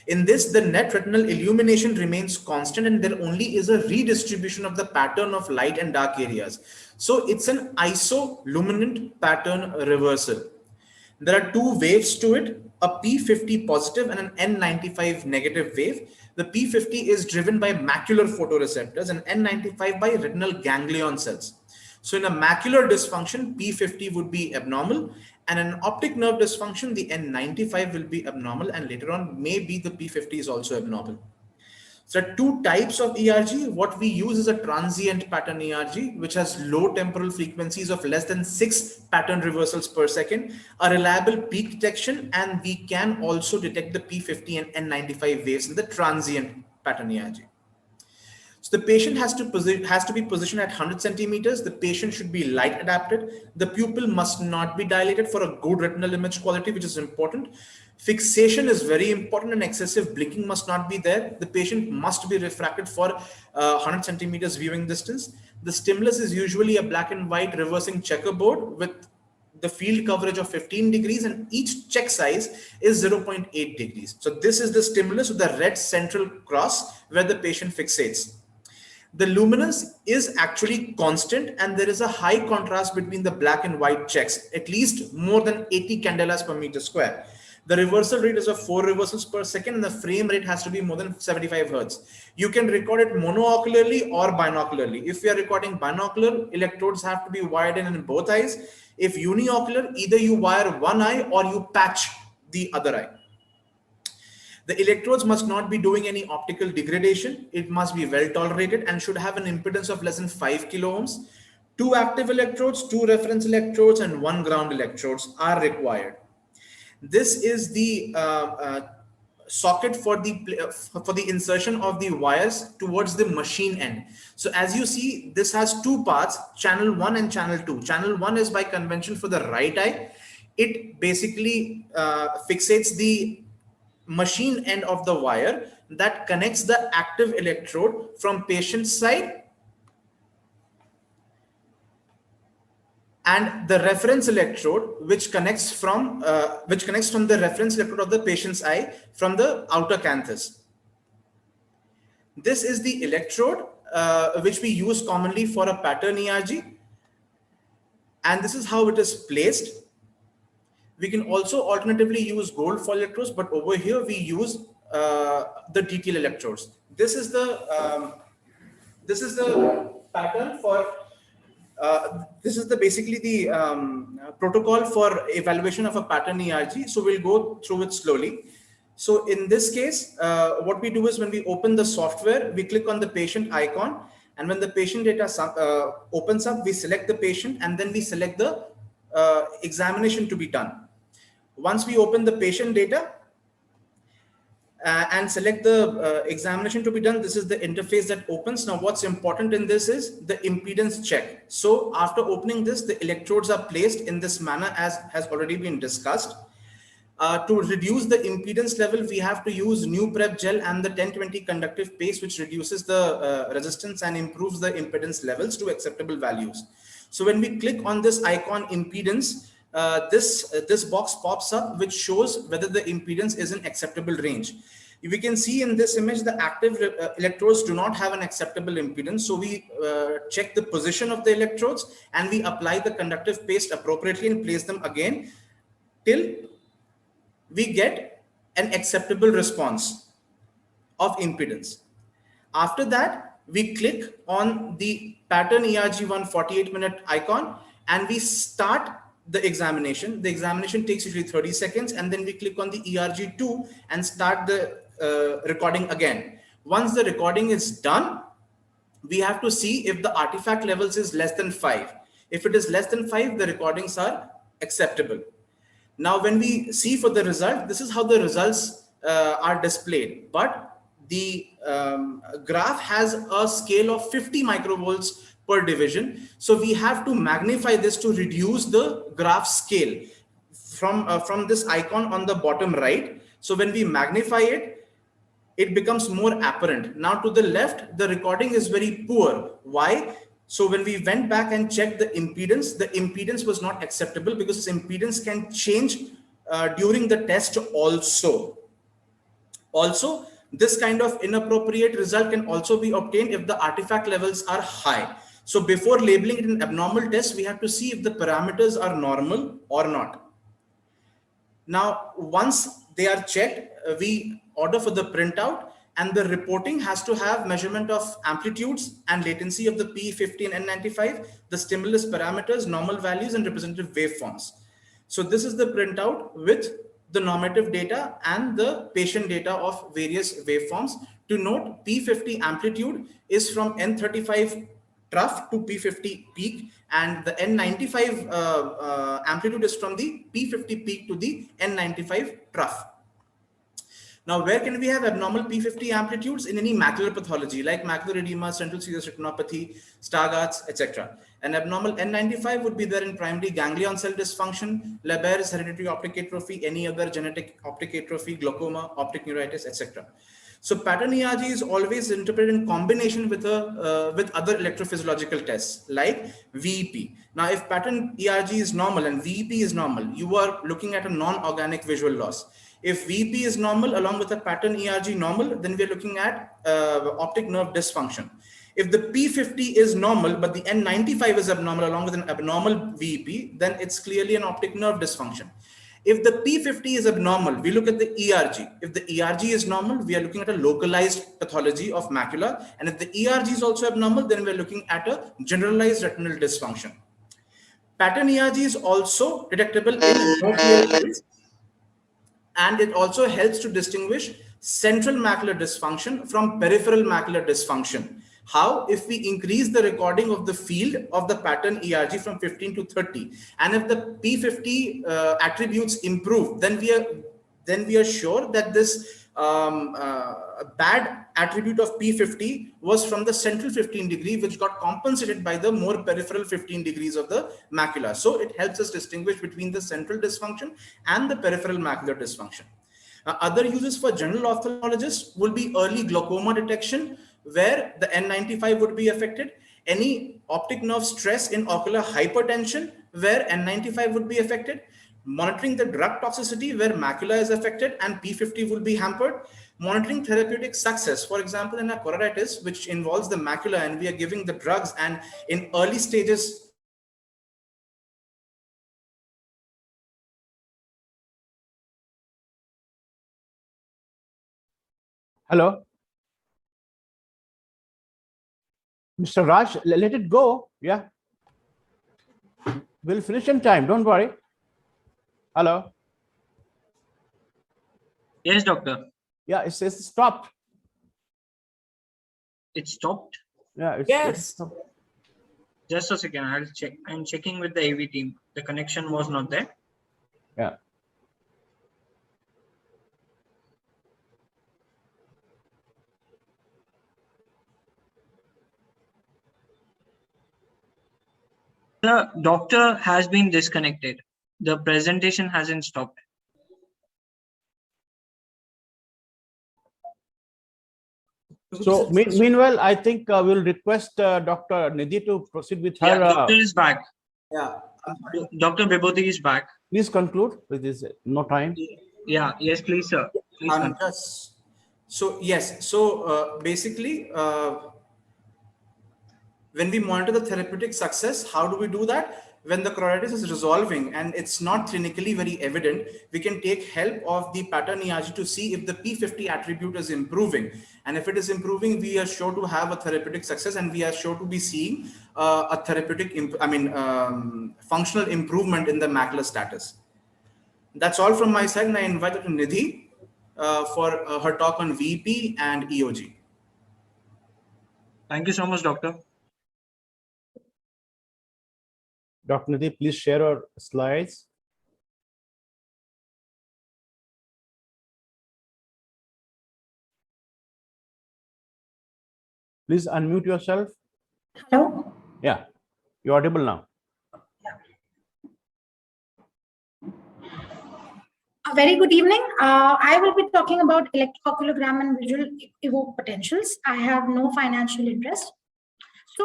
In this, the net retinal illumination remains constant and there only is a redistribution of the pattern of light and dark areas. So it's an isoluminant pattern reversal. There are two waves to it, a P50 positive and an N95 negative wave. The P50 is driven by macular photoreceptors and N95 by retinal ganglion cells. So in a macular dysfunction, P50 would be abnormal, and an optic nerve dysfunction, the N95 will be abnormal, and later on, maybe the P50 is also abnormal. So there are two types of ERG. What we use is a transient pattern ERG, which has low temporal frequencies of less than 6 pattern reversals per second, a reliable peak detection, and we can also detect the P50 and N95 waves in the transient pattern ERG. So the patient has to be positioned at 100 centimeters. The patient should be light adapted. The pupil must not be dilated for a good retinal image quality, which is important. Fixation is very important and excessive blinking must not be there. The patient must be refracted for 100 centimeters viewing distance. The stimulus is usually a black and white reversing checkerboard with the field coverage of 15 degrees and each check size is 0.8 degrees. So this is the stimulus with the red central cross where the patient fixates. The luminance is actually constant and there is a high contrast between the black and white checks, at least more than 80 candelas per meter square. The reversal rate is of 4 reversals per second and the frame rate has to be more than 75 Hertz. You can record it monoocularly or binocularly. If we are recording binocular, electrodes have to be wired in both eyes. If uniocular, either you wire one eye or you patch the other eye. The electrodes must not be doing any optical degradation. It must be well tolerated and should have an impedance of less than 5 kilo ohms. 2 active electrodes, 2 reference electrodes, and 1 ground electrodes are required. This is the socket for the insertion of the wires towards the machine end. So as you see, this has 2 parts, channel 1 and channel 2. Channel 1 is by convention for the right eye. It basically fixates the machine end of the wire that connects the active electrode from patient's side and the reference electrode which connects from the reference electrode of the patient's eye from the outer canthus. This is the electrode which we use commonly for a pattern ERG, and this is how it is placed. We can also alternatively use gold foil electrodes, but over here we use the DTL electrodes. This is the pattern for this is basically the protocol for evaluation of a pattern ERG. So we'll go through it slowly. So in this case, what we do is when we open the software, we click on the patient icon, and when the patient data opens up, we select the patient and then we select the examination to be done. Once we open the patient data and select the examination to be done, this is the interface that opens. Now what's important in this is the impedance check. So after opening this, the electrodes are placed in this manner as has already been discussed. To reduce the impedance level, we have to use NuPrep gel and the 1020 conductive paste, which reduces the resistance and improves the impedance levels to acceptable values. So when we click on this icon impedance, this box pops up, which shows whether the impedance is in acceptable range. We can see in this image, the active electrodes do not have an acceptable impedance. So we check the position of the electrodes and we apply the conductive paste appropriately and place them again till we get an acceptable response of impedance. After that, we click on the pattern ERG1 48-minute icon and we start the examination. The examination takes usually 30 seconds, and then we click on the ERG2 and start the recording again. Once the recording is done, we have to see if the artifact levels is less than 5. If it is less than 5, the recordings are acceptable. Now, when we see for the result, this is how the results are displayed. But the graph has a scale of 50 microvolts per division. So we have to magnify this to reduce the graph scale from this icon on the bottom right. So when we magnify it, it becomes more apparent. Now to the left, the recording is very poor. Why? So when we went back and checked the impedance was not acceptable because impedance can change during the test also. Also, this kind of inappropriate result can also be obtained if the artifact levels are high. So before labeling it an abnormal test, we have to see if the parameters are normal or not. Now, once they are checked, we order for the printout, and the reporting has to have measurement of amplitudes and latency of the P50 and N95, the stimulus parameters, normal values, and representative waveforms. So this is the printout with the normative data and the patient data of various waveforms. To note, P50 amplitude is from N35 trough to P50 peak, and the N95 amplitude is from the P50 peak to the N95 trough. Now, where can we have abnormal P50 amplitudes? In any macular pathology like macular edema, central serous retinopathy, Stargardt's, etc. An abnormal N95 would be there in primary ganglion cell dysfunction, Leber's hereditary optic atrophy, any other genetic optic atrophy, glaucoma, optic neuritis, etc. So pattern ERG is always interpreted in combination with other electrophysiological tests like VEP. Now, if pattern ERG is normal and VEP is normal, you are looking at a non-organic visual loss. If VEP is normal along with a pattern ERG normal, then we are looking at optic nerve dysfunction. If the P50 is normal, but the N95 is abnormal along with an abnormal VEP, then it's clearly an optic nerve dysfunction. If the P50 is abnormal, we look at the ERG. If the ERG is normal, we are looking at a localized pathology of macula. And if the ERG is also abnormal, then we're looking at a generalized retinal dysfunction. Pattern ERG is also detectable in eyes, and it also helps to distinguish central macular dysfunction from peripheral macular dysfunction. How? If we increase the recording of the field of the pattern ERG from 15 to 30, and if the P50 attributes improve, then we are sure that this bad attribute of P50 was from the central 15 degree, which got compensated by the more peripheral 15 degrees of the macula. So it helps us distinguish between the central dysfunction and the peripheral macular dysfunction. Other uses for general ophthalmologists will be early glaucoma detection, where the N95 would be affected, any optic nerve stress in ocular hypertension, where N95 would be affected, monitoring the drug toxicity where macula is affected and P50 will be hampered, monitoring therapeutic success, for example, in a choroiditis, which involves the macula and we are giving the drugs, and in early stages, Hello? Mr. Raj, let it go. Yeah. We'll finish in time. Don't worry. Hello? Yes, doctor. Yeah, it says stopped. It stopped. Yeah, Yes. it's stopped. Just a second. I'll check. I'm checking with the AV team. The connection was not there. Yeah. The doctor has been disconnected. The presentation hasn't stopped. So meanwhile, I think we'll request Dr. Nidhi to proceed with her. Yeah, doctor is back. yeah, Dr. Vibhuti is back. Please conclude with this. No time. Yeah. Yes, please, sir. Please continue. So basically, when we monitor the therapeutic success, how do we do that? when the choroiditis is resolving and it's not clinically very evident, we can take help of the pattern ERG to see if the P50 attribute is improving. And if it is improving, we are sure to have a therapeutic success, and we are sure to be seeing a therapeutic, functional improvement in the macular status. That's all from my side, and I invite Dr. Nidhi for her talk on VP and EOG. Thank you so much, Doctor. Dr. Nidhi, please share your slides. Please unmute yourself. Hello. Yeah, you're audible now. A very good evening. I will be talking about electrooculogram and visual evoked potentials. I have no financial interest. So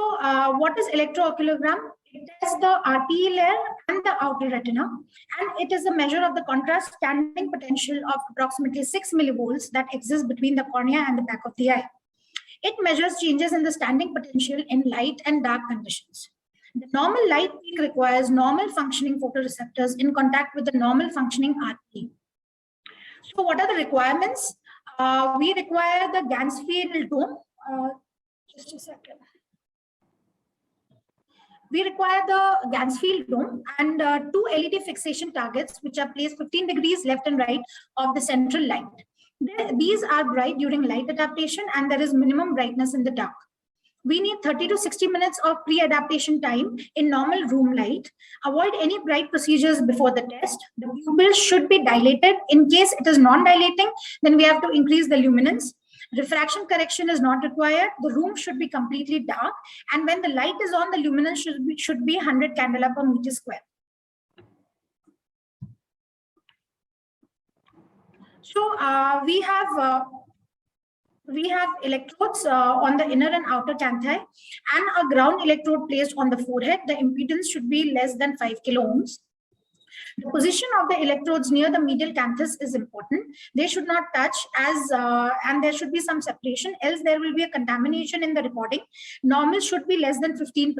what is electrooculogram? It tests the RPE layer and the outer retina, and it is a measure of the contrast standing potential of approximately 6 millivolts that exists between the cornea and the back of the eye. It measures changes in the standing potential in light and dark conditions. The normal light peak requires normal functioning photoreceptors in contact with the normal functioning RPE. So what are the requirements? We require the Ganzfeld dome. Just a second. We require the Ganzfeld dome and 2 LED fixation targets, which are placed 15 degrees left and right of the central light. These are bright during light adaptation, and there is minimum brightness in the dark. We need 30 to 60 minutes of pre-adaptation time in normal room light. Avoid any bright procedures before the test. The pupil should be dilated. In case it is non-dilating, then we have to increase the luminance. Refraction correction is not required. The room should be completely dark. And when the light is on, the luminance should be 100 candela per meter square. So we have electrodes on the inner and outer canthi and a ground electrode placed on the forehead. The impedance should be less than 5 kilo ohms. The position of the electrodes near the medial canthus is important. They should not touch and there should be some separation, else there will be a contamination in the recording. Normal should be less than 15%.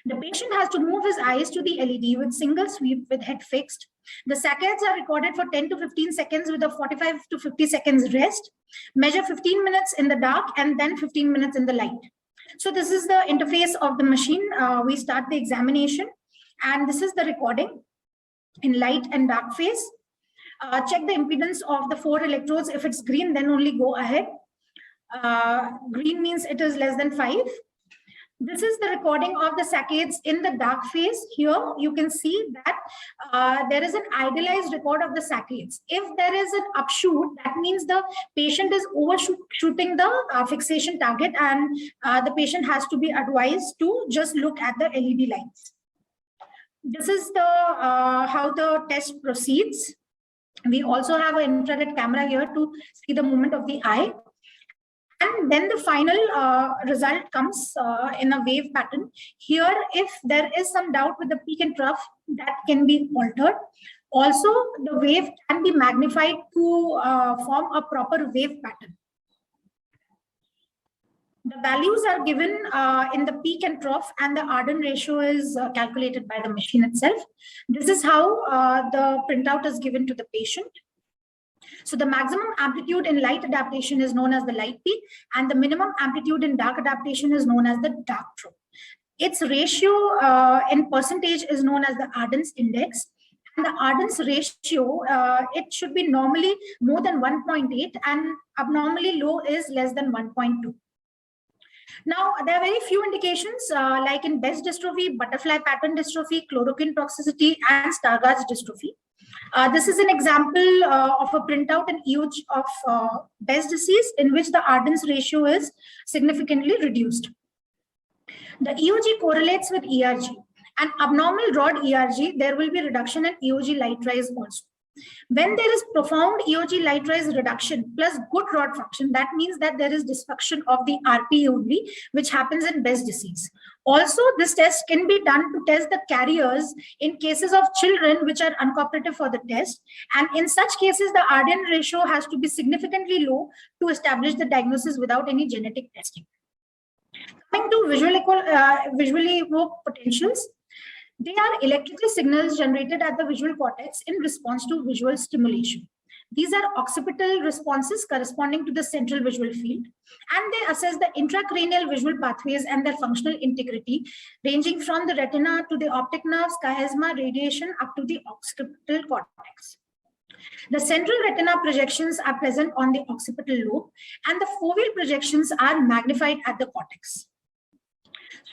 The patient has to move his eyes to the LED with single sweep with head fixed. The saccades are recorded for 10 to 15 seconds with a 45 to 50 seconds rest. Measure 15 minutes in the dark and then 15 minutes in the light. So this is the interface of the machine. We start the examination, and this is the recording in light and dark phase. Check the impedance of the 4 electrodes. If it's green, then only go ahead. Green means it is less than 5. This is the recording of the saccades in the dark phase. Here you can see that there is an idealized record of the saccades. If there is an upshoot, that means the patient is overshooting the fixation target, and the patient has to be advised to just look at the LED lights. This is the how the test proceeds. We also have an infrared camera here to see the movement of the eye. And then the final result comes in a wave pattern. Here, if there is some doubt with the peak and trough, that can be altered. Also, the wave can be magnified to form a proper wave pattern. The values are given in the peak and trough, and the Arden ratio is calculated by the machine itself. This is how the printout is given to the patient. So the maximum amplitude in light adaptation is known as the light peak, and the minimum amplitude in dark adaptation is known as the dark trough. Its ratio in percentage is known as the Arden's index. And the Arden's ratio, it should be normally more than 1.8 and abnormally low is less than 1.2. Now, there are very few indications like in Best dystrophy, butterfly pattern dystrophy, chloroquine toxicity, and Stargardt's dystrophy. This is an example of a printout in EOG of Best disease in which the Arden's ratio is significantly reduced. The EOG correlates with ERG. An abnormal rod ERG, there will be reduction in EOG light rise also. When there is profound EOG light rise reduction plus good rod function, that means that there is dysfunction of the RPE only, which happens in Best disease. Also, this test can be done to test the carriers in cases of children which are uncooperative for the test. And in such cases, the Arden ratio has to be significantly low to establish the diagnosis without any genetic testing. Coming to visually evoked potentials, They are electrical signals generated at the visual cortex in response to visual stimulation. These are occipital responses corresponding to the central visual field, and they assess the intracranial visual pathways and their functional integrity, ranging from the retina to the optic nerves, chiasma, radiation, up to the occipital cortex. The central retina projections are present on the occipital lobe, and the foveal projections are magnified at the cortex.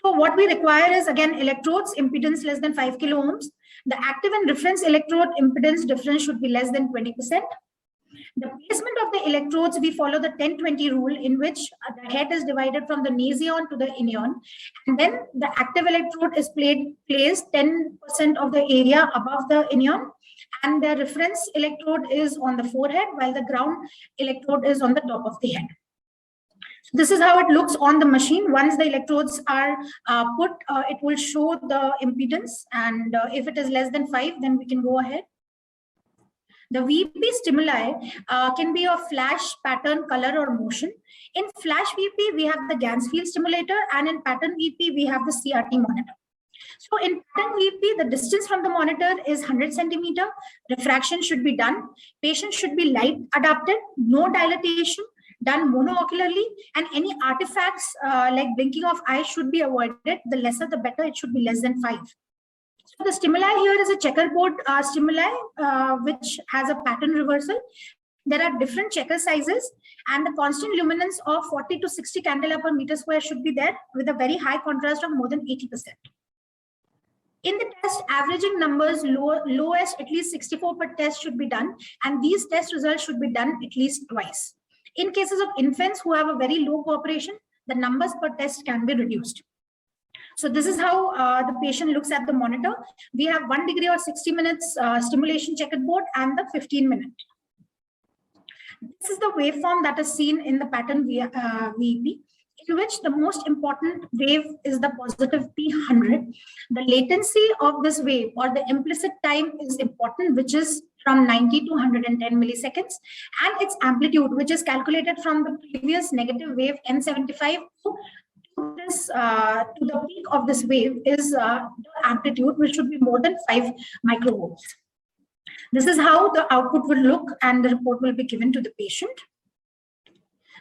So what we require is, again, electrodes, impedance less than 5 kilo ohms. The active and reference electrode impedance difference should be less than 20%. The placement of the electrodes, we follow the 10-20 rule, in which the head is divided from the nasion to the inion, and then the active electrode is placed 10% of the area above the inion, and the reference electrode is on the forehead, while the ground electrode is on the top of the head. So this is how it looks on the machine. Once the electrodes are put, it will show the impedance, and if it is less than 5, then we can go ahead. The VP stimuli can be of flash, pattern, color, or motion. In flash VP, we have the Ganzfeld stimulator, and in pattern VP, we have the CRT monitor. So in pattern VP, the distance from the monitor is 100 centimeter. Refraction should be done. Patient should be light adapted, no dilatation, done monoocularly, and any artifacts like blinking of eyes should be avoided. The lesser, the better. It should be less than 5. So the stimuli here is a checkerboard stimuli, which has a pattern reversal. There are different checker sizes, and the constant luminance of 40 to 60 candela per meter square should be there, with a very high contrast of more than 80%. In the test, averaging numbers lowest at least 64 per test should be done, and these test results should be done at least twice. In cases of infants who have a very low cooperation, the numbers per test can be reduced. So this is how the patient looks at the monitor. We have 1 degree or 60 minutes stimulation checkerboard and the 15-minute. This is the waveform that is seen in the pattern VEP, in which the most important wave is the positive P100. The latency of this wave, or the implicit time, is important, which is from 90 to 110 milliseconds, and its amplitude, which is calculated from the previous negative wave N75 to the peak of this wave, is the amplitude, which should be more than 5 microvolts. This is how the output will look, and the report will be given to the patient.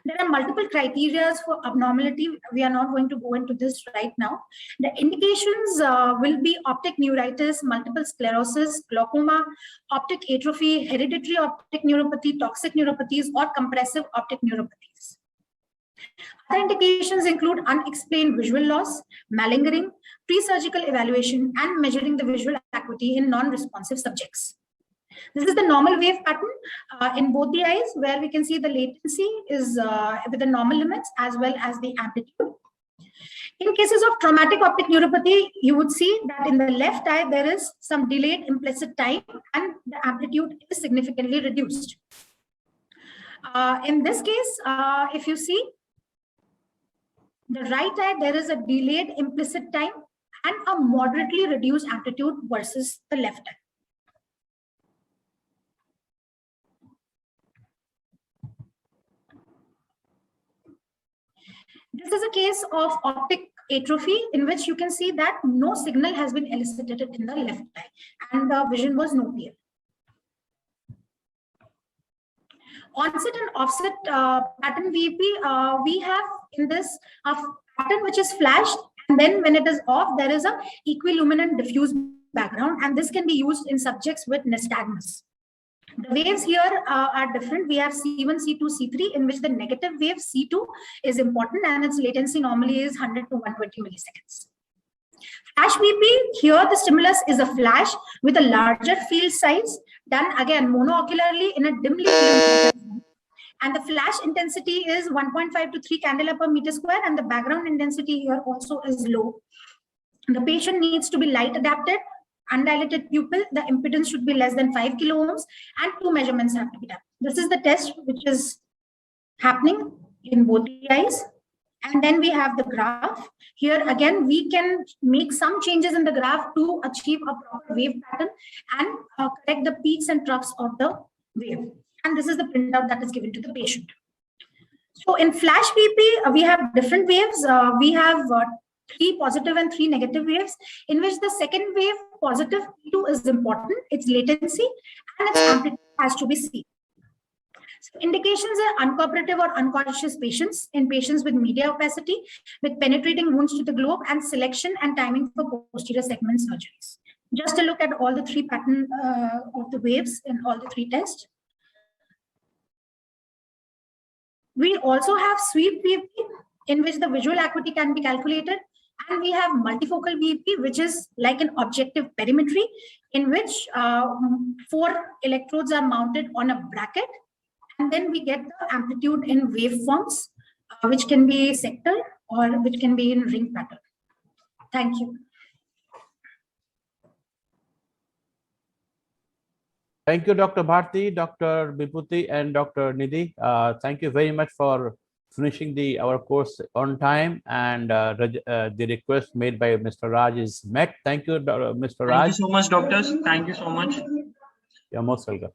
There are multiple criteria for abnormality. We are not going to go into this right now. The indications will be optic neuritis, multiple sclerosis, glaucoma, optic atrophy, hereditary optic neuropathy, toxic neuropathies, or compressive optic neuropathies. Other indications include unexplained visual loss, malingering, pre-surgical evaluation, and measuring the visual acuity in non-responsive subjects. This is the normal wave pattern in both the eyes, where we can see the latency is with the normal limits as well as the amplitude. In cases of traumatic optic neuropathy, you would see that in the left eye, there is some delayed implicit time, and the amplitude is significantly reduced. In this case, if you see the right eye, there is a delayed implicit time and a moderately reduced amplitude versus the left eye. This is a case of optic atrophy, in which you can see that no signal has been elicited in the left eye, and the vision was no clear. Onset and offset pattern VEP, we have in this a pattern which is flashed, and then when it is off, there is a equiluminant diffuse background, and this can be used in subjects with nystagmus. The waves here are different. We have C1, C2, C3, in which the negative wave C2 is important, and its latency normally is 100 to 120 milliseconds. Flash VP, here the stimulus is a flash with a larger field size, done again monoocularly in a dimly illuminated zone. And the flash intensity is 1.5 to 3 candela per meter square, and the background intensity here also is low. The patient needs to be light adapted, undilated pupil, the impedance should be less than 5 kilo ohms, and 2 measurements have to be done. This is the test which is happening in both the eyes. And then we have the graph. Here again, we can make some changes in the graph to achieve a proper wave pattern and correct the peaks and troughs of the wave. And this is the printout that is given to the patient. So in flash VP, we have different waves. We have 3 positive and 3 negative waves, in which the second wave, positive P2, is important. Its latency and its amplitude has to be seen. So indications are uncooperative or unconscious patients, in patients with media opacity, with penetrating wounds to the globe, and selection and timing for posterior segment surgeries. Just a look at all the 3 pattern of the waves in all the 3 tests. We also have sweep VP, in which the visual acuity can be calculated. And we have multifocal VP, which is like an objective perimetry, in which 4 electrodes are mounted on a bracket. And then we get the amplitude in waveforms, which can be sector or which can be in ring pattern. Thank you. Thank you, Dr. Bharti, Dr. Vibhuti, and Dr. Nidhi. Thank you very much for finishing our course on time, and the request made by Mr. Raj is met. Thank you, Mr. Raj. Thank you so much, doctors. Thank you so much. You're most welcome.